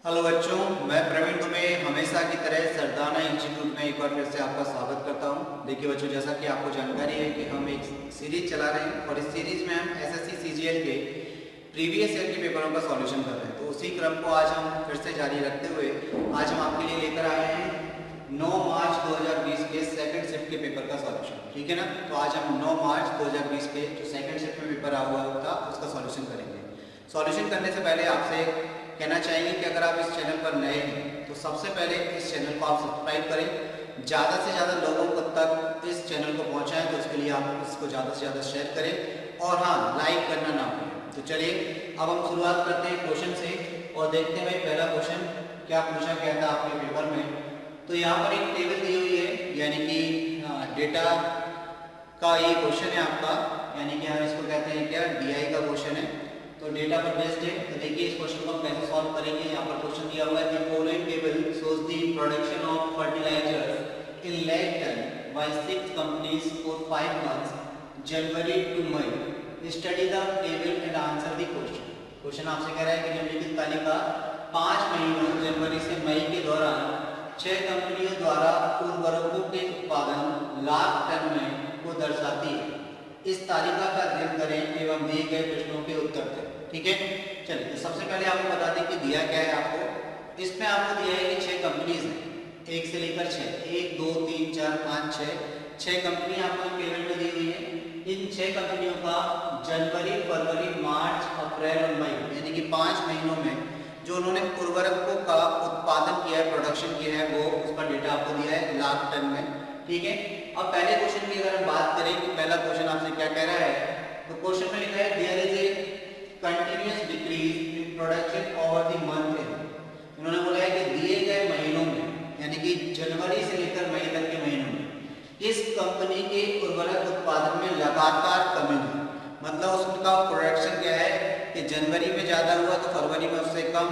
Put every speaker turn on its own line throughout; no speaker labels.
Hello बच्चों, मैं प्रवीण दुबे हमेशा की तरह सरदाना इंस्टीट्यूट में एक बार फिर से आपका स्वागत करता हूं। देखिए बच्चों, जैसा कि आपको जानकारी है कि हम एक सीरीज चला रहे हैं और इस सीरीज में हम एसएससी सीजीएल के प्रीवियस ईयर के पेपरों का सॉल्यूशन कर रहे हैं। तो उसी क्रम को आज हम फिर से जारी रखते हुए आज हम आपके लिए लेकर आए हैं 9 मार्च 2020 के सेकंड शिफ्ट के पेपर का सॉल्यूशन। ठीक है ना? तो आज हम 9 मार्च 2020 के जो सेकंड शिफ्ट में पेपर आ हुआ था उसका सॉल्यूशन करेंगे। सॉल्यूशन करने से पहले आपसे कहना चाहेंगे कि अगर आप इस चैनल पर नए हैं तो सबसे पहले इस चैनल को आप सब्सक्राइब करें, ज़्यादा से ज़्यादा लोगों को तक इस चैनल को पहुंचाएं। तो उसके लिए आप इसको ज़्यादा से ज़्यादा शेयर करें और हाँ, लाइक करना ना भूलें। तो चलिए अब हम शुरुआत करते हैं क्वेश्चन से और देखते हैं भाई पहला क्वेश्चन क्या पूछा गया था आपके पेपर में। तो यहाँ पर एक टेबल दी हुई है, यानी कि डेटा का ये क्वेश्चन है आपका, यानी कि हम इसको कहते हैं क्या, डीआई का क्वेश्चन है। तो डेटा पर बेस्ड है। तो देखिए इस क्वेश्चन को हम कैसे सॉल्व करेंगे। यहाँ पर क्वेश्चन दिया हुआ है the following table shows the production of fertilizers in lakh ton by 6 companies for 5 months January to May. Study the table and answer the question. Question आपसे कह रहा है कि निम्नलिखित तालिका 5 महीनों जनवरी से मई के दौरान 6 कंपनियों द्वारा उर्वरकों के उत्पादन लाख टन में को दर्शाती है। इस तालिका का अध्ययन करें एवं दिए गए प्रश्नों के उत्तर दें। ठीक है, चलिए तो सबसे पहले आपको बता दें कि दिया क्या है आपको। इसमें आपको दिया है कि 6 कंपनीज हैं, 1 से लेकर 6, 1 2 3 4 5 6 कंपनी आपको टेबल में दी हुई है। इन 6 कंपनियों का जनवरी, फरवरी, मार्च, अप्रैल और मई यानी कि 5 महीनों में जो उन्होंने उर्वरकों का उत्पादन किया है, प्रोडक्शन किया है, वो उसका डेटा आपको दिया है लाख टन में। ठीक है, अब पहले क्वेश्चन की अगर हम बात करें कि पहला क्वेश्चन आपसे क्या कह रहा है, तो क्वेश्चन में लिखा है there is a continuous decrease in production over the month. उन्होंने बोला है कि दिए गए महीनों में यानी कि जनवरी से लेकर मई तक के महीनों में इस कंपनी के उर्वरक उत्पादन में लगातार कमी हुई। मतलब उसका प्रोडक्शन क्या है कि जनवरी में ज्यादा हुआ तो फरवरी में उससे कम,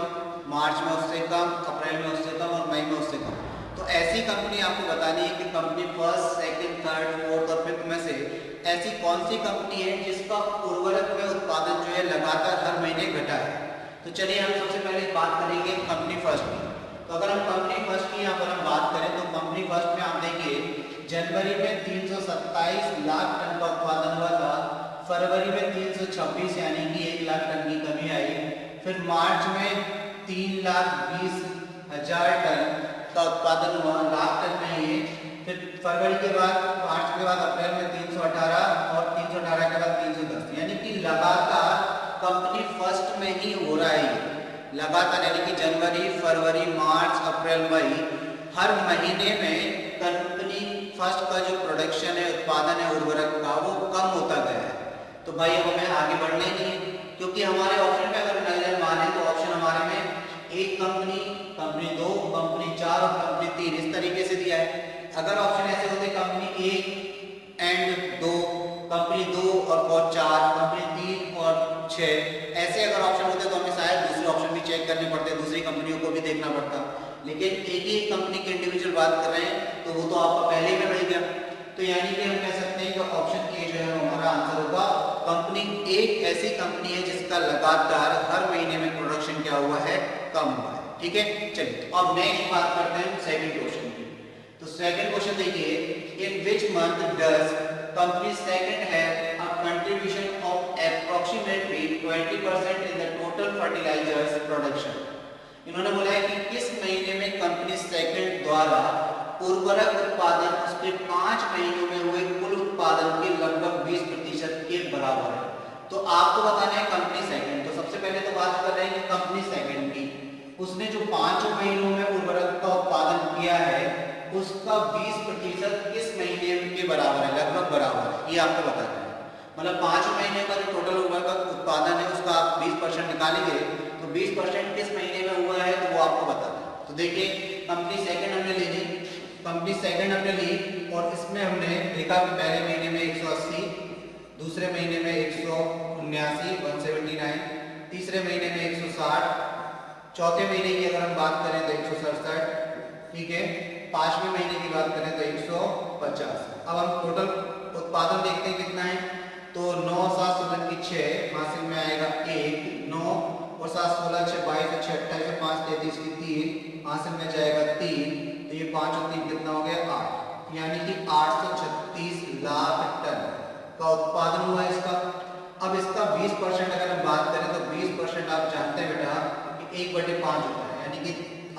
मार्च में उससे कम, अप्रैल में उससे कम और मई में उससे कम। तो ऐसी कंपनी आपको बतानी है कि company first, second, third, fourth और फिफ्थ में से ऐसी कौन सी कंपनी है जिसका उर्वरक में उत्पादन जो है लगातार हर महीने घटा है। तो चलिए हम सबसे पहले बात करेंगे कंपनी फर्स्ट की। तो अगर हम कंपनी फर्स्ट की यहाँ पर हम बात करें तो कंपनी फर्स्ट में आप देखिए जनवरी में 327 लाख टन का उत्पादन हुआ था, फरवरी में 326 यानी कि 1 लाख टन की कमी आई, फिर मार्च में 3,20,000 टन का उत्पादन हुआ लाख टन में ही। फिर फरवरी के बाद, मार्च के बाद अप्रैल में 318 और 318 के बाद 310, यानी कि लगातार कंपनी फर्स्ट में ही हो रहा है लगातार, यानी कि जनवरी, फरवरी, मार्च, अप्रैल, मई हर महीने में कंपनी फर्स्ट का जो प्रोडक्शन है, उत्पादन है उर्वरक का, वो कम होता गया है। तो भाई हमें आगे बढ़ना ही नहीं है, क्योंकि हमारे ऑप्शन में अगर नजर माने तो ऑप्शन हमारे में एक कंपनी, कंपनी 2, कंपनी 4 और कंपनी 3 इस तरीके से दिया है। अगर ऑप्शन ऐसे होते कंपनी 1 एंड 2, कंपनी 2 और 4, कंपनी 3 और 6, ऐसे अगर ऑप्शन होते तो हमें शायद दूसरे ऑप्शन भी चेक करने पड़ते, दूसरी कंपनियों को भी देखना पड़ता। लेकिन एक ही कंपनी के इंडिविजुअल बात कर रहे हैं तो वो तो आपका पहले ही में मिल गया। तो यानी कि हम कह सकते हैं कि ऑप्शन ए जो है हमारा आंसर होगा। कंपनी एक ऐसी कंपनी है जिसका लगातार हर महीने में प्रोडक्शन क्या हुआ है, कम हुआ है। ठीक है, चलिए तो अब नेक्स्ट बात करते हैं सेकंड क्वेश्चन की। तो सेकंड क्वेश्चन देखिए, in which month does company second have a contribution of approximately 20% in the total fertilisers production. इन्होंने बोला है कि किस महीने में कंपनी सेकंड द्वारा उर्वरक उत्पादन उसके 5 महीनों में हुए कुल उत्पादन के लगभग 20% के बराबर है। तो आपको बताना है कंपनी सेकंड। तो सबसे पहले तो बात कर रहे हैं कि कंपनी सेकंड की, उसने जो 5 महीनों में उर्वरक का उत्पादन किया है उसका 20% किस महीने के बराबर है, लगभग बराबर है, ये आपको बताना है। मतलब 5 महीने का जो टोटल उर्वरक का उत्पादन है उसका आप 20% निकालेंगे तो 20% किस महीने में हुआ है तो वो आपको बताना है। तो देखिए कंपनी सेकंड हमने ले ली, कंपनी सेकंड हमने ली और इसमें हमने देखा कि पहले महीने में 180, दूसरे महीने में 179, 179, तीसरे महीने में 160, चौथे महीने की अगर हम बात करें तो 167, ठीक है, पांचवें महीने की बात करें तो 150। अब हम टोटल उत्पादन देखते हैं कितना है। तो 9 7 7 की 6 हासिल में आएगा 1, 9 और और 7 16 6 22 6 28 5 33 की 3 हासिल में जाएगा 3, तो ये 5 और 3 कितना हो गया 8, यानी कि 836 लाख टन का उत्पादन हुआ इसका। अब इसका 20% अगर हम बात करें तो 20% आप जानते हैं बेटा कि 1/5 होता है, यानी कि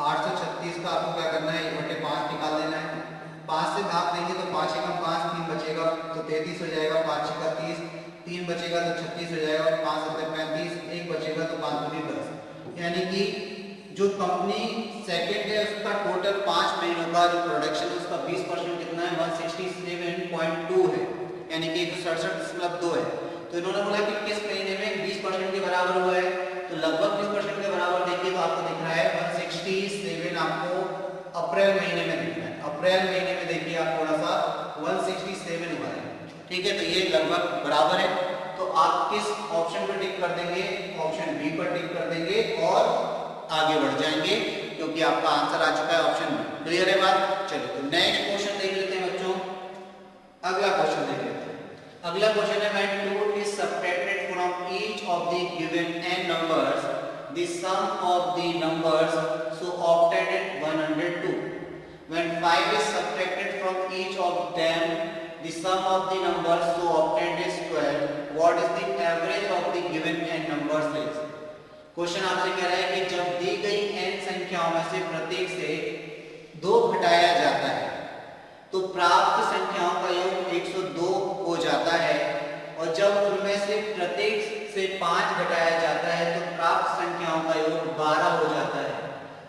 836 का आपको क्या करना है 1/5 निकाल देना है। 5 से भाग देंगे तो 5 एकम 5, 3 बचेगा तो 33 हो जाएगा, 5 छक्का 30, 3 बचेगा तो 36 हो जाएगा, 5 सत्तर 35, 1 बचेगा तो 5 दूनी 10, यानी कि जो कंपनी सेकंड है उसका टोटल 5 महीनों का जो प्रोडक्शन है उसका 20% कितना है 167.2 है, यानी कि 167.2 है। तो इन्होंने बोला कि किस महीने में 20% के बराबर हुआ है, तो लगभग 20% के बराबर देखिए तो आपको दिख रहा है 167 आपको अप्रैल महीने में दिख रहा है। अप्रैल महीने में देखिए आप थोड़ा सा 167 हुआ है, ठीक है, तो ये लगभग बराबर है। तो आप किस ऑप्शन पर टिक कर देंगे, ऑप्शन बी पर टिक कर देंगे और आगे बढ़ जाएंगे क्योंकि आपका आंसर आ चुका है ऑप्शन बी। क्लियर है बात? चलिए तो नेक्स्ट क्वेश्चन देख लेते हैं बच्चों। अगला क्वेश्चन देख लेते हैं। अगला क्वेश्चन है when 2 is subtracted from each of the given n numbers, the sum of the numbers so obtained at 102. When 5 is subtracted from each of them, the sum of the numbers so obtained is 12. What is the average of the given n numbers is? Question आपसे कह रहा है कि जब दी गई n संख्याओं में से प्रत्येक से 2 घटाया जाता है तो प्राप्त संख्याओं का योग 102 हो जाता है, और जब उनमें से प्रत्येक से 5 घटाया जाता है तो प्राप्त संख्याओं का योग 12 हो जाता है।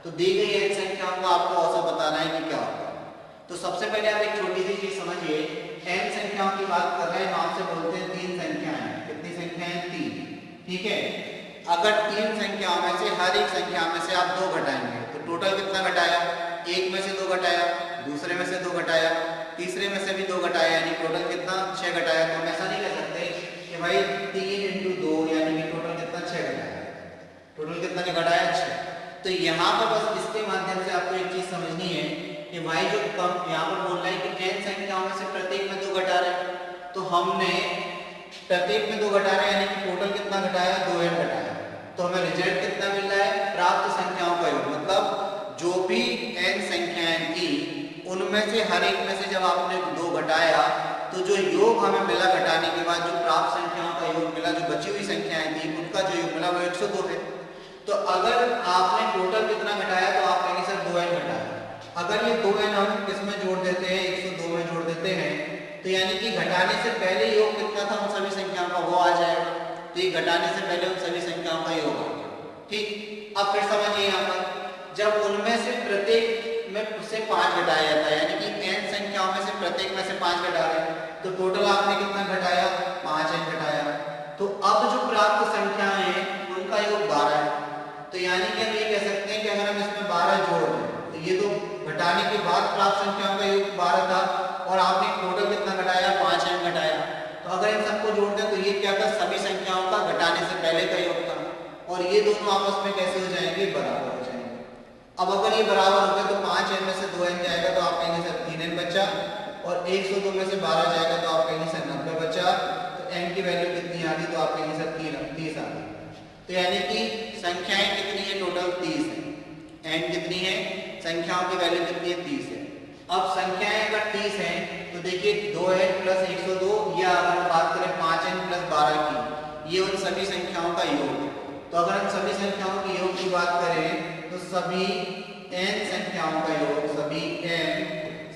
तो दी गई n संख्याओं का आपको औसत बताना है कि क्या होगा। तो सबसे पहले आप एक छोटी सी चीज समझिए, n संख्याओं की बात कर रहे हैं, नाम से बोलते हैं 3 संख्याएं। कितनी संख्याएं? 3, ठीक है। अगर 3 संख्याओं में से हर एक संख्या में से आप 2 घटाएंगे तो टोटल कितना घटाया? एक में से 2 घटाया, दूसरे में से 2 घटाया, तीसरे में से भी 2 घटाया, यानी टोटल कितना 6 घटाया। तो हम ऐसा नहीं कह सकते कि भाई 3 × 2 यानी कि टोटल कितना 6 घटाया, टोटल कितना घटाया 6। तो यहाँ पर बस इसके माध्यम से आपको एक चीज समझनी है कि भाई जो कम यहाँ पर बोल रहा है कि n संख्याओं में से प्रत्येक में 2 घटा रहे हैं, तो हमने प्रत्येक में 2 घटा रहे हैं यानी कि टोटल कितना घटाया 2n घटाया, तो हमें रिजल्ट कितना मिल रहा है प्राप्त संख्याओं का योग। मतलब जो भी n संख्याएं थी उनमें से हर एक में से जब आपने 2 घटाया तो जो योग हमें मिला घटाने के बाद जो प्राप्त संख्याओं का योग मिला, जो बची हुई संख्याएं थी उनका जो योग मिला वो 102 है। तो अगर आपने टोटल कितना घटाया तो आप कहेंगे सर 2n घटाया। अगर ये 2n हम किसमें जोड़ देते हैं 102 में जोड़ देते हैं तो यानी कि घटाने से पहले योग कितना था उन सभी संख्याओं का वो आ जाएगा। तो ये घटाने से पहले उन सभी संख्याओं का योग आ गया, ठीक। अब फिर समझिए यहाँ पर जब उनमें से प्रत्येक में से 5 घटाया जाता है, यानी कि n संख्याओं में से प्रत्येक में से 5 घटा रहे हैं तो टोटल आपने कितना घटाया 5n घटाया। तो अब जो प्राप्त संख्याएं हैं उनका योग 12 है। तो यानी कि हम ये कह सकते हैं कि अगर हम इसमें 12 जोड़ दें तो ये तो घटाने के बाद प्राप्त संख्याओं का योग 12 था और आपने टोटल कितना घटाया 5n घटाया। तो अगर इन सबको जोड़ दें तो ये क्या था सभी संख्याओं का घटाने से पहले का योग था, और ये दोनों आपस में कैसे हो जाएंगे बराबर हो जाएंगे। अब अगर ये बराबर हो गए तो 5n में से 2n जाएगा तो आप कहेंगे सर 3n बचा, और 102 में से 12 जाएगा तो आप कहेंगे सर 90 बचा। तो n की वैल्यू कितनी आ गई तो आप कहेंगे सर 30 आ गई। तो यानी कि संख्याएं कितनी है टोटल 30 है। n कितनी है संख्याओं की वैल्यू कितनी है 30 है। अब संख्याएं अगर 30 हैं तो देखिए 2n + 102 या अगर हम बात करें 5n + 12 की, ये उन सभी संख्याओं का योग है। तो अगर हम सभी संख्याओं के योग की बात करें तो सभी n संख्याओं का योग, सभी n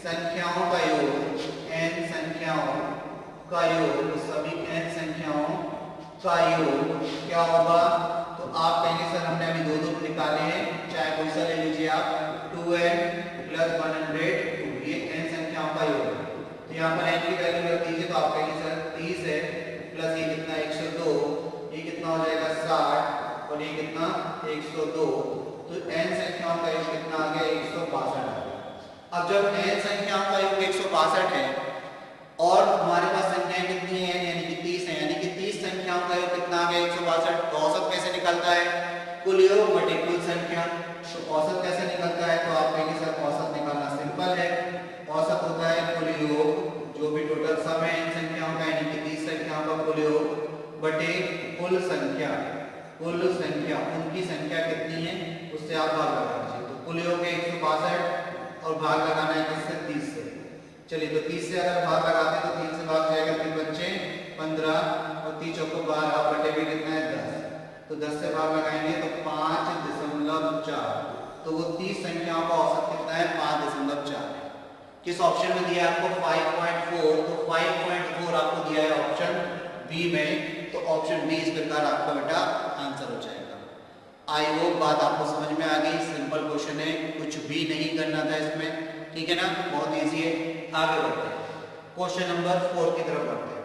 संख्याओं का योग, n संख्याओं का योग, सभी n संख्याओं का योग क्या होगा? तो आप कहेंगे सर हमने अभी 2 निकाले हैं, चाहे कोई सा ले लीजिए आप, 2n + 102, ये n संख्याओं का योग है। तो यहाँ पर n की वैल्यू रख दीजिए तो आप कहेंगे सर 30 है प्लस ये कितना 102, ये कितना हो जाएगा 60 और ये कितना 102। तो n संख्याओं का योग कितना आ गया 162 आ गया। अब जब n संख्याओं का योग 162 है और हमारे पास संख्याएं कितनी है यानी कि 30 है, यानी कि 30 संख्याओं का योग कितना आ गया 162। तो औसत कैसे निकलता है? कुल योग बटे कुल संख्या। तो औसत कैसे निकलता है? तो आप कहेंगे सर औसत निकालना सिंपल है। औसत होता है कुल योग जो भी टोटल सम है n संख्याओं का यानी कि 30 संख्याओं का कुल योग बटे कुल संख्या। कुल संख्या, उनकी संख्या कितनी है उससे आप भाग लगा दीजिए। तो कुल हो गया 162 और भाग लगाना है किससे, 30 से। चलिए तो 30 से अगर भाग लगाते हैं तो 3 से भाग जाएगा, 3 बच्चे 15 और 3 चौको 12 बटे में कितना है 10। तो 10 से भाग लगाएंगे तो 5.4। तो वो 30 संख्याओं का औसत कितना है 5.4। किस ऑप्शन में दिया है आपको 5.4, तो 5.4 आपको दिया है ऑप्शन बी में। तो ऑप्शन बी इस प्रकार आपका बेटा आंसर हो जाएगा। आई होप बात आपको समझ में आ गई। सिंपल क्वेश्चन है, कुछ भी नहीं करना था इसमें, ठीक है ना, बहुत इजी है। आगे बढ़ते हैं, क्वेश्चन नंबर 4 की तरफ बढ़ते हैं।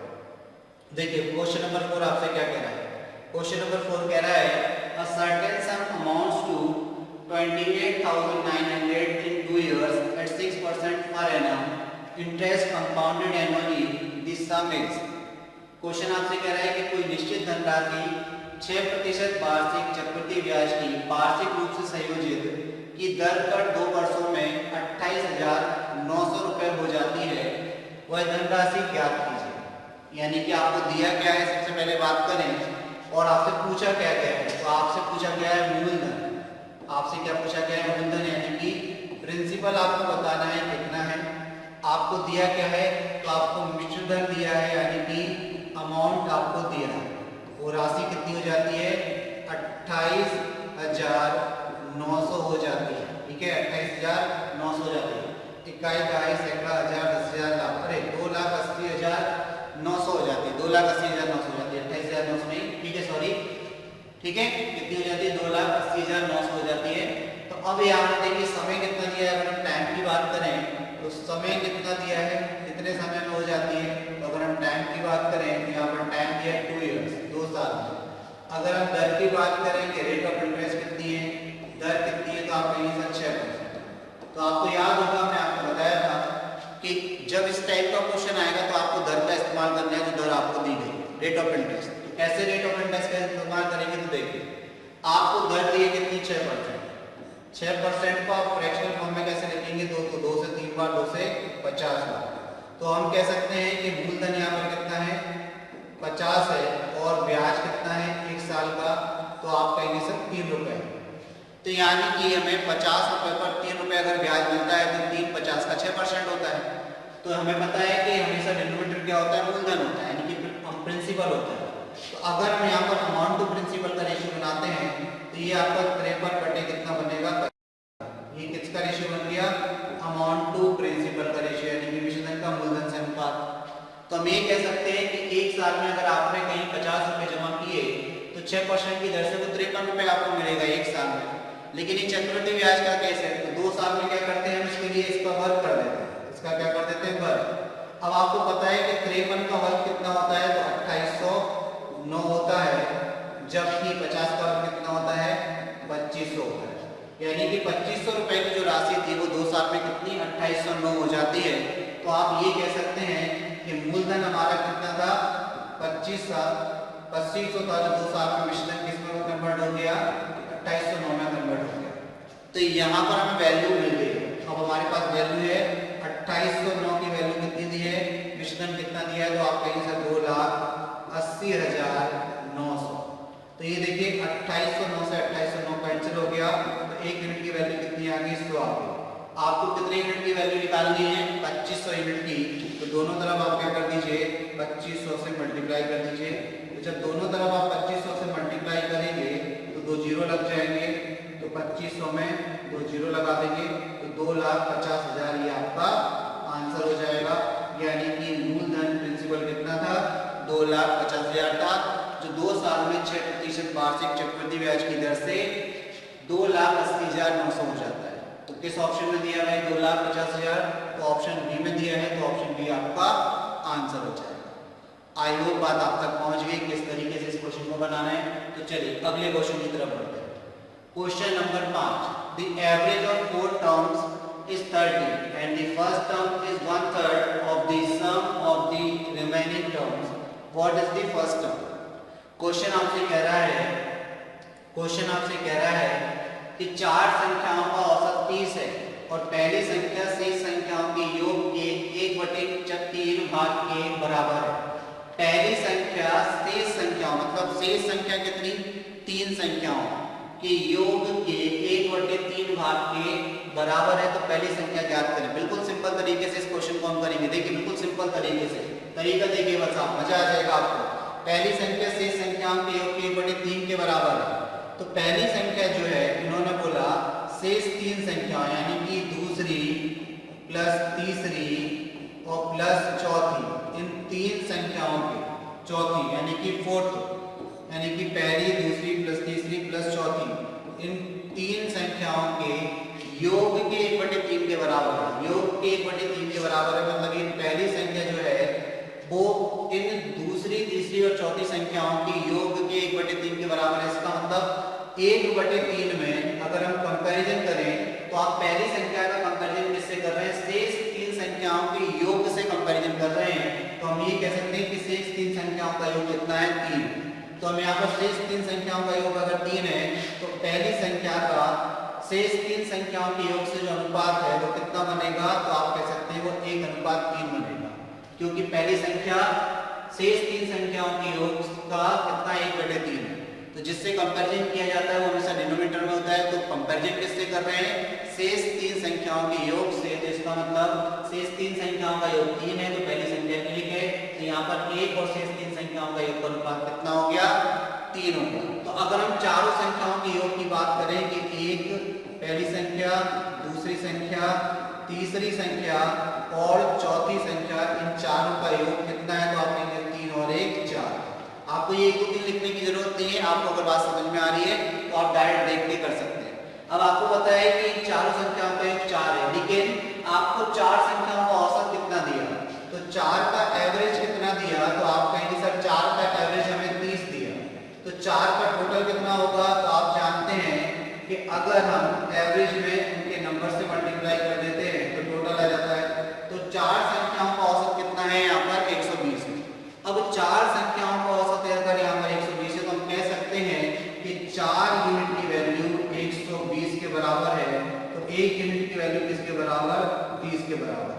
देखिए क्वेश्चन नंबर 4 आपसे क्या कह रहा है। क्वेश्चन नंबर 4 कह रहा है a certain sum amounts to 28,900 in 2 years at 6% per annum, interest compounded annually, the sum is। Question आपसे कह रहा है कि कोई निश्चित धनराशि 6% वार्षिक चक्रवृद्धि ब्याज की वार्षिक रूप से संयोजित की दर पर 2 वर्षों में 28,900 रुपए हो जाती है, वह धनराशि ज्ञात कीजिए। यानी कि आपको दिया क्या है, सबसे पहले बात करें, और आपसे पूछा क्या गया है। तो आपसे पूछा गया है मूलधन। आपसे क्या पूछा गया है, मूलधन, यानी कि प्रिंसिपल आपको बताना है कितना है। आपको दिया क्या है, तो आपको मिश्र धन दिया है, यानी कि अमाउंट आपको दिया है। वो राशि कितनी हो जाती है 28,900 हो जाती है, ठीक है, 28,900 हो जाती है। इकाई, दहाई, सैकड़ा, हजार, 10,000, लाख, अरे 2,80,900 हो जाती है, 2,80,900 हो जाती है, 28,900 नहीं, ठीक है, सॉरी, ठीक है, कितनी हो जाती है 2,80,900 हो जाती है। तो अब यहाँ पर देखिए समय कितना दिया है। अगर हम टाइम की बात करें तो समय कितना दिया है, कितने समय में हो जाती है। तो अगर हम टाइम की बात करें तो यहाँ पर टाइम दिया है 2 इयर्स, 2 साल में। अगर हम दर की बात करें कि रेट ऑफ इंटरेस्ट कितनी है, दर कितनी है, तो आप कहेंगे सर 6%। तो आपको याद होगा, मैं आपको बताया था कि जब इस टाइप का क्वेश्चन आएगा तो आपको दर का इस्तेमाल करना है, जो दर आपको दी गई रेट ऑफ इंटरेस्ट। तो कैसे रेट ऑफ इंटरेस्ट का इस्तेमाल करेंगे, तो देखिए आपको दर दी है कितनी 6%। 6% को आप फ्रैक्शनल फॉर्म में कैसे लिखेंगे, 2 से 3 बार, 2 से 50 बार। तो हम कह सकते हैं कि मूलधन यहाँ पर कितना है 50 है और ब्याज कितना है 1 साल का, तो आप कहेंगे सर 3 रुपए। तो यानी कि हमें 50 रुपए पर 3 रुपए अगर ब्याज मिलता है तो 3 50 का 6% होता है। तो हमें पता है कि हमेशा डिनोमिनेटर क्या होता है, मूलधन होता है, यानी कि प्रिंसिपल होता है। तो अगर हम यहाँ पर अमाउंट टू प्रिंसिपल का रेशियो बनाते हैं तो ये आपका 53 बटे कितना बनेगा, ये किसका रेशियो बन गया, अमाउंट टू प्रिंसिपल का रेशियो, यानी कि मिश्रधन का मूलधन से अनुपात। तो हम ये कह सकते हैं कि 1 साल में अगर आपने कहीं 50 रुपए जमा किए तो 6% की दर से वो 53 रुपए आपको मिलेगा 1 साल में। लेकिन ये चक्रवृद्धि ब्याज का केस है, तो 2 साल में क्या करते हैं हम, इसके लिए इसका वर्ग कर देते हैं, इसका क्या कर देते हैं वर्ग। अब आपको पता है कि 53 का वर्ग कितना होता है, तो 2809 होता है, जबकि 50 का वर्ग कितना होता है 2500 होता है। यानी कि 2500 रुपए की जो राशि थी वो 2 साल में कितनी 2809 हो जाती है। तो आप ये कह सकते हैं कि मूलधन हमारा कितना था 2500 था, जो 2 साल में मिश्रधन किसमें कन्वर्ट हो गया 2809 में कन्वर्ट हो गया। तो यहाँ पर हमें वैल्यू मिल गई। अब हमारे पास वैल्यू है 2809 की वैल्यू कितनी दी है, मिश्रधन कितना दिया है, तो आप कहेंगे सर 2,80,900। तो ये देखिए 2809 से 2809 कैंसिल हो गया, तो 1 यूनिट की वैल्यू कितनी आ गई 100 आ गई। आपको कितने यूनिट की वैल्यू निकालनी है 2500 यूनिट की। तो दोनों तरफ आप क्या कर दीजिए 2500 से मल्टीप्लाई कर दीजिए। तो जब दोनों तरफ आप 2500 से मल्टीप्लाई करेंगे तो 2 जीरो लग जाएंगे, तो 2500 में 2 जीरो लगा देंगे तो 2,50,000 ये आपका आंसर हो जाएगा। यानी कि मूलधन प्रिंसिपल कितना था 2,50,000 था, जो 2 साल में 6% वार्षिक चक्रवृद्धि ब्याज की दर से 2,80,900 हो जाता है। तो किस ऑप्शन में दिया है 2,50,000, तो ऑप्शन बी में दिया है, तो ऑप्शन बी आपका आंसर हो जाएगा। आई होप बात आप तक पहुंच गई किस तरीके से इस क्वेश्चन को बनाना है। तो चलिए अगले क्वेश्चन की तरफ बढ़ते हैं। Question number 5, the average of 4 terms is 30 and the first term is 1/3 of the sum of the remaining terms. What is the first term? Question आपसे कह रहा है कि 4 संख्याओं का औसत 30 है और पहली संख्या शेष संख्याओं के योग के 1/3 भाग के बराबर है। पहली संख्या शेष संख्या मतलब शेष संख्या कितनी तीन संख्याओं के योग के 1/3 भाग के बराबर है तो पहली संख्या ज्ञात करें। बिल्कुल सिंपल तरीके से इस क्वेश्चन को हम करेंगे। देखिए बिल्कुल सिंपल तरीके से तरीका देखिए बस आप, मजा आ जाएगा आपको। पहली संख्या शेष संख्याओं के योग के 1/3 के बराबर है, तो पहली संख्या जो है इन्होंने बोला शेष तीन संख्याओं यानी कि दूसरी प्लस तीसरी और प्लस चौथी, इन तीन संख्याओं के चौथी यानी कि फोर्थ, यानी कि पहली दूसरी प्लस तीसरी प्लस चौथी, इन तीन संख्याओं के योग के 1/3 के बराबर है। योग के 1/3 के बराबर है मतलब ये पहली संख्या जो है वो इन दूसरी तीसरी और चौथी संख्याओं के योग के 1/3 के बराबर है। इसका मतलब 1/3 में अगर हम कंपैरिजन करें तो आप पहली संख्या का कंपैरिजन किससे कर रहे हैं? शेष तीन संख्याओं के योग से कंपैरिजन कर रहे हैं। तो हम ये कह सकते हैं कि शेष तीन संख्याओं का योग कितना है? 3। तो हम यहाँ पर शेष तीन संख्याओं का योग अगर 3 है तो पहली संख्या का शेष तीन संख्याओं के योग से जो अनुपात है वो कितना बनेगा? तो आप कह सकते हैं वो 1:3 बनेगा, क्योंकि पहली संख्या शेष तीन संख्याओं के योग का कितना 1/3 है। तो जिससे कंपैरिजन किया जाता है वो हमेशा डिनोमिनेटर में होता है। तो कंपैरिजन किससे कर रहे हैं? शेष तीन संख्याओं के योग से। तो इसका मतलब शेष तीन संख्याओं का योग 3 है तो पहली संख्या के लिए तो यहाँ पर 1 और शेष तीन संख्याओं का योग का अनुपात कितना हो गया? 3 हो गया। तो अगर हम चारों संख्याओं के योग की बात करें कि एक पहली संख्या, दूसरी संख्या, तीसरी संख्या और चौथी संख्या, इन चारों का योग कितना है? तो आप कहेंगे 3 और 1 4। आपको ये 1 2 3 लिखने की जरूरत नहीं है। आपको अगर बात समझ में आ रही है तो आप डायरेक्ट देख के कर सकते हैं। अब आपको पता है कि इन चारों संख्याओं का योग 4 है, लेकिन आपको चार संख्याओं का औसत कितना दिया? तो 4 का एवरेज कितना दिया? तो आप कहेंगे सर 4 का एवरेज हमें 30 दिया, तो 4 का टोटल कितना होगा? तो आप जानते हैं कि अगर हम एवरेज में उनके नंबर से मल्टीप्लाई कर देते हैं तो टोटल आ जाता है। तो चार संख्याओं का औसत कितना है? यहाँ पर 120 है। अब चार संख्याओं का औसत अगर यहाँ पर 120 है तो हम कह सकते हैं कि 4 यूनिट की वैल्यू 120 के बराबर है, तो 1 यूनिट की वैल्यू किसके बराबर? 30 के बराबर।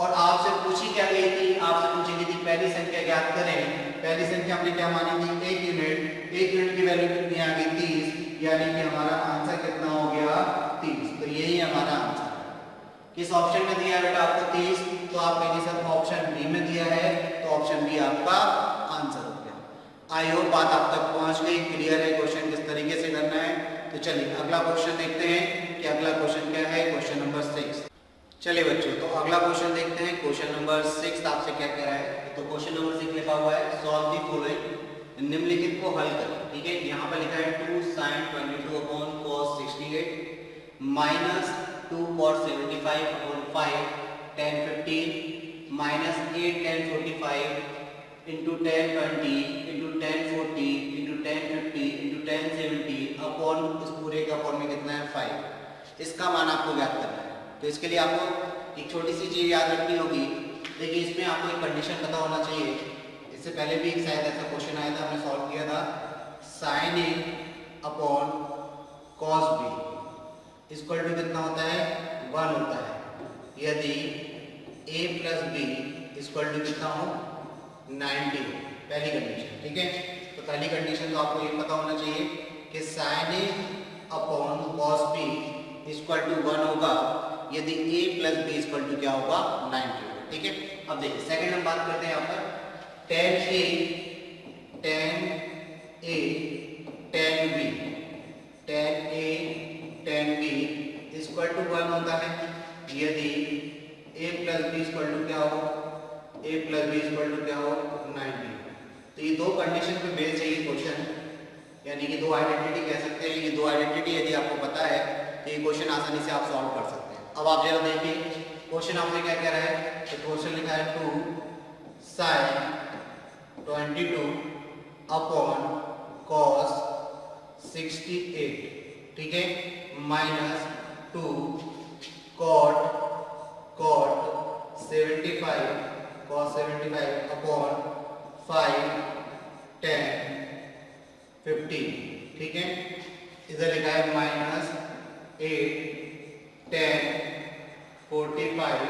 और आपसे पूछी क्या गई थी? आपसे पूछी गई थी पहली संख्या ज्ञात करें। पहली संख्या हमने क्या मानी थी? 1 यूनिट। 1 यूनिट की वैल्यू कितनी आ गई? 30, यानी कि हमारा आंसर कितना हो गया? 30। तो यही हमारा आंसर। किस ऑप्शन में दिया है बेटा आपको 30? तो आप कहेंगे सर ऑप्शन बी में दिया है, तो ऑप्शन बी आपका आंसर हो गया। आई होप बात आप तक पहुंच गई, क्लियर है क्वेश्चन किस तरीके से करना है। तो चलिए अगला क्वेश्चन देखते हैं कि अगला क्वेश्चन क्या है। Question number 6। चलिए बच्चों तो अगला क्वेश्चन देखते हैं। क्वेश्चन नंबर 6 आपसे क्या कह रहा है? तो क्वेश्चन नंबर 6 लिखा हुआ है सॉल्व द फॉलोइंग, निम्नलिखित को हल करें। ठीक है, यहाँ पर लिखा है 2 sin 22 upon cos 68 minus 2 cos 75 upon 5 tan 15 minus 8 tan 45 into tan 20 into tan 40 into tan 50 into tan 70 upon इस पूरे का फॉर्म में कितना है? 5। इसका मान आपको ज्ञात करना है। तो इसके लिए आपको एक छोटी सी चीज याद रखनी होगी। देखिए इसमें आपको एक कंडीशन पता होना चाहिए। इससे पहले भी एक शायद ऐसा क्वेश्चन आया था, हमने सॉल्व किया था। sin A upon cos B equal to कितना होता है? 1 होता है यदि A plus B equal to कितना हो? 90। पहली कंडीशन। ठीक है, तो पहली कंडीशन तो आपको ये पता होना चाहिए कि sin A upon cos B equal to 1 होगा यदि A plus B equal to क्या होगा? 90 होगा। ठीक है, अब देखिए सेकंड हम बात करते हैं यहाँ पर tan A tan B tan B equal to 1 होता है यदि A plus B equal to क्या हो? A plus B equal to क्या हो? 90। तो ये दो कंडीशन पे बेस्ड है ये क्वेश्चन, यानी कि दो आइडेंटिटी कह सकते हैं। ये दो आइडेंटिटी यदि आपको पता है तो ये क्वेश्चन आसानी से आप सॉल्व कर सकते हैं। अब आप जरा देखिए क्वेश्चन आपने क्या कह रहा है? तो क्वेश्चन लिखा है 2 sin 22 अपॉन cos 68, ठीक है, माइनस 2 cot 75 अपॉन 5 tan 15। ठीक है, इधर लिखा है minus 8 tan 45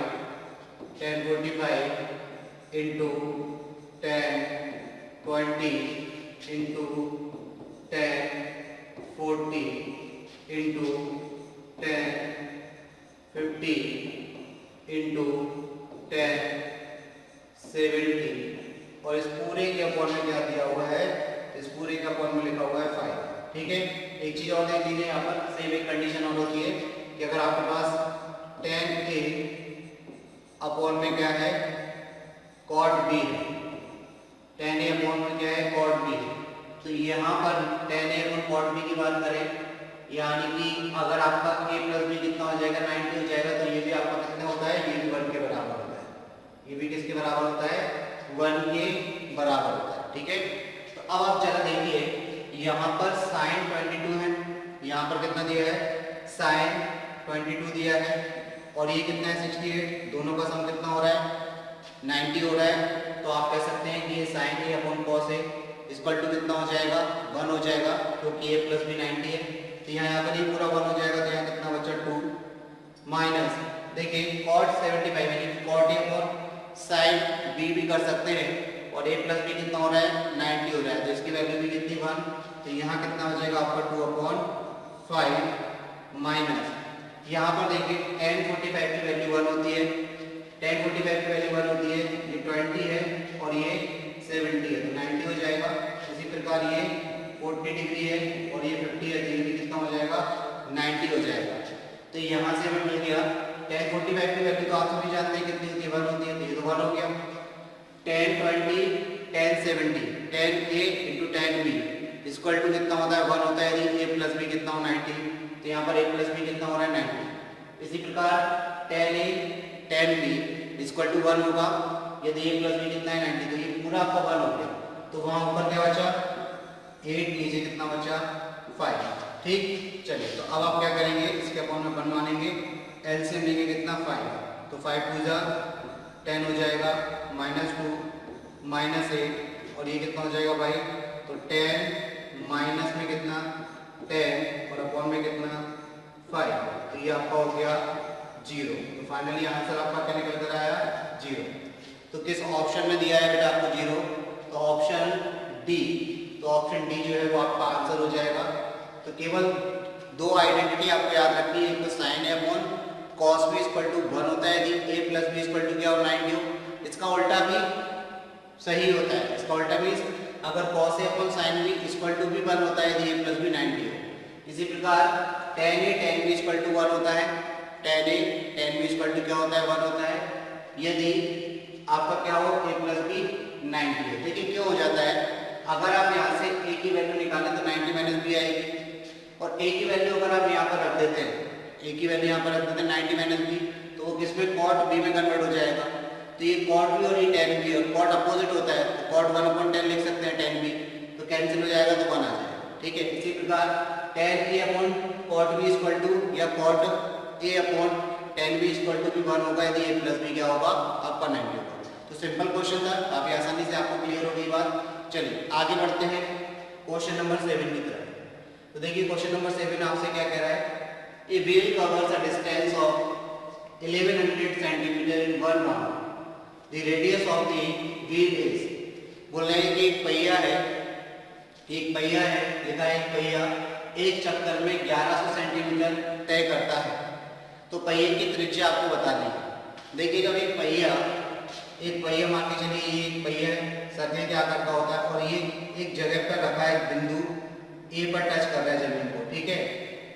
into tan 20 into tan चीज और देख लीजिए, यहाँ पर सेम एक कंडीशन और होती है कि अगर आपके पास tan A अपॉन में क्या है cot B है, tan A अपॉन में क्या है cot B है, तो यहाँ पर tan A upon cot B की बात करें, यानी कि अगर आपका A प्लस B कितना हो जाएगा 90 हो जाएगा, तो ये भी आपका कितना होता है, ये भी 1 के बराबर होता है, ये भी किसके बराबर होता है 1 के बराबर होता है। ठीक है, तो अब आप जरा देखिए यहाँ पर sin 22 है, यहाँ पर कितना दिया है sin 22 दिया है, और ये कितना है 68, दोनों का सम कितना हो रहा है 90 हो रहा है। तो आप कह सकते हैं कि ये sin A upon cos A equal to कितना हो जाएगा 1 हो जाएगा, क्योंकि A प्लस B 90 है, तो यहाँ पर ये पूरा 1 हो जाएगा, तो यहाँ कितना बचा 2 माइनस, देखिए cot 75 यानी cot A और sin B भी कर सकते हैं, और A प्लस B कितना हो रहा है 90 हो रहा है, तो इसकी वैल्यू भी कितनी 1, तो यहाँ कितना हो जाएगा आपका 2 अपॉन 5 माइनस, यहाँ पर देखिए tan 45 की वैल्यू 1 होती है, tan 45 की वैल्यू 1 होती है, ये 20 है और ये 70 है, तो 90 हो जाएगा। इसी प्रकार ये 40 डिग्री है और ये 50 है, तो ये भी कितना हो जाएगा 90 हो जाएगा। तो यहाँ से हमें मिल गया tan 45 की वैल्यू तो आप सभी जानते हैं कितनी होती है 1 होती है, तो ये तो 1 हो गया। tan 20 tan 70 tan A into tan B equal to कितना होता है 1 होता है, यदि A प्लस B कितना हो 90, तो यहाँ पर A प्लस B कितना हो रहा है 90। इसी प्रकार tan A tan B equal to 1 होगा, यदि A प्लस B कितना है 90, तो ये पूरा आपका 1 हो गया, तो वहाँ ऊपर क्या बचा 8, नीचे कितना बचा 5। ठीक, चलिए तो अब आप क्या करेंगे, इसके अपॉन में 1 मानेंगे, एलसीएम लेंगे कितना 5, तो 5 2 जा 10 हो जाएगा, माइनस 2 माइनस 8, और ये कितना हो जाएगा भाई, तो 10 माइनस में कितना 10 और अपॉन में कितना 5, तो ये आपका हो गया 0। तो फाइनली आंसर आपका क्या निकल कर आया 0। तो किस ऑप्शन में दिया है बेटा आपको 0, तो ऑप्शन डी, तो ऑप्शन डी जो है वो आपका आंसर हो जाएगा। तो केवल 2 आइडेंटिटी आपको याद रखनी है, एक तो sine A upon cos b equal to 1 होता है यदि a plus b equal to क्या हो 90 हो, इसका उल्टा भी सही होता है, इसका उल्टा भी अगर cos a upon sin b equal to भी 1 होता है यदि a प्लस b 90 हो। इसी प्रकार tan a tan b equal to 1 होता है, tan a tan b equal to क्या होता है 1 होता है यदि आपका क्या हो a प्लस b 90 है। देखिए क्यों हो जाता है, अगर आप यहाँ से a की वैल्यू निकालें तो 90 माइनस b आएगी, और a की वैल्यू अगर आप यहाँ पर रख देते हैं, a की वैल्यू यहाँ पर रख देते हैं 90 माइनस b, तो वो किस में cot b में कन्वर्ट हो जाएगा। तो ये cot b और ये tan b, और cot अपोजिट होता है, तो cot 1 अपॉन 10 लिख सकते हैं tan b, तो कैंसिल हो जाएगा तो 1 आ जाएगा। ठीक है, इसी प्रकार tan a upon cot b equal to या cot a upon tan b equal to भी 1 होगा यदि a प्लस b क्या होगा आपका 90 होगा। तो सिंपल क्वेश्चन था, काफी आसानी से आपको क्लियर हो गई बात। चलिए आगे बढ़ते हैं क्वेश्चन नंबर 7 की तरफ। तो देखिए क्वेश्चन नंबर 7 आपसे क्या कह रहा है, a wheel covers a distance of 1100 centimetre in 1 round, the radius of the wheel is, बोल रहे हैं कि एक पहिया है लिखा है, एक पहिया एक चक्कर में 1100 सेंटीमीटर तय करता है, तो पहिए की त्रिज्या आपको बतानी है। देखिए जब एक पहिया मान के चलिए ये एक पहिया है, सर्कल के आकार का होता है, और ये एक जगह पर रखा है, बिंदु ए पर टच कर रहा है जमीन को। ठीक है,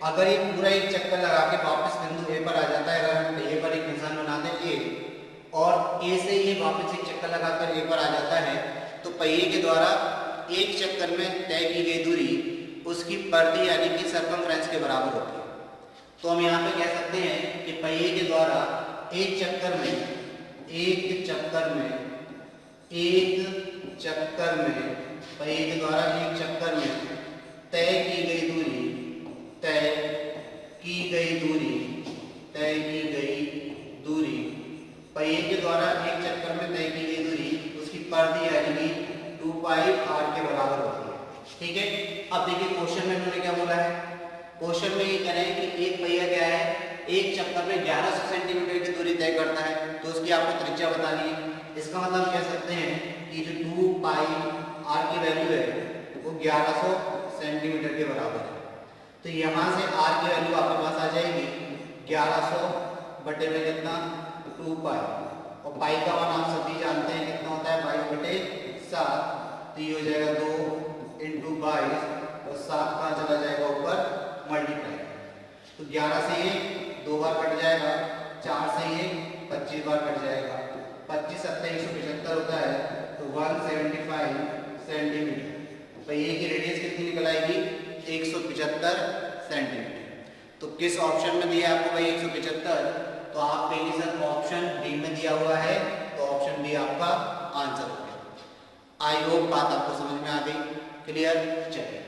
अगर ये पूरा एक चक्कर लगा के वापस बिंदु ए पर आ जाता है, अगर हम ए पर एक निशान बना दें ए, और ए से ये वापस एक चक्कर लगाकर ए पर आ जाता है, तो पहिए के द्वारा एक चक्कर में तय की गई दूरी उसकी परिधि यानी कि सर्कमफ्रेंस के बराबर होती है। तो हम यहाँ पे कह सकते हैं कि पहिए के द्वारा एक चक्कर में पहिए के द्वारा एक चक्कर में तय की गई दूरी पहिए के द्वारा एक चक्कर में तय की गई दूरी उसकी परिधि यानी कि 2 पाई r के बराबर होती है। ठीक है, अब देखिए क्वेश्चन में इन्होंने क्या बोला है, क्वेश्चन में ये कह रहे हैं कि एक पहिया क्या है एक चक्कर में 1100 सेंटीमीटर की दूरी तय करता है, तो उसकी आपको त्रिज्या बतानी है। इसका मतलब कह सकते हैं कि जो 2 पाई r की वैल्यू है वो 1100 सेंटीमीटर के बराबर है। तो यहाँ से r की वैल्यू आपके पास आ जाएगी 1100 बटे में कितना 2 पाई, और पाई का मान आप सभी जानते हैं कितना होता है 22 बटे 7, तो ये हो जाएगा 2 × 22, और 7 कहाँ चला जाएगा ऊपर 11 से ये 2 बार कट जाएगा, 4 से ये 25 बार कट जाएगा, 25 सत्ता 175 होता है, तो 175 सेंटीमीटर। पहिए की रेडियस कितनी निकल आएगी? 175 सेंटीमीटर। तो किस ऑप्शन में दिया आपको भाई 175? तो आप कहेंगे सर ऑप्शन डी में दिया हुआ है, तो ऑप्शन डी आपका आंसर हो गया। आई होप बात आपको समझ में आ गई, क्लियर? चलिए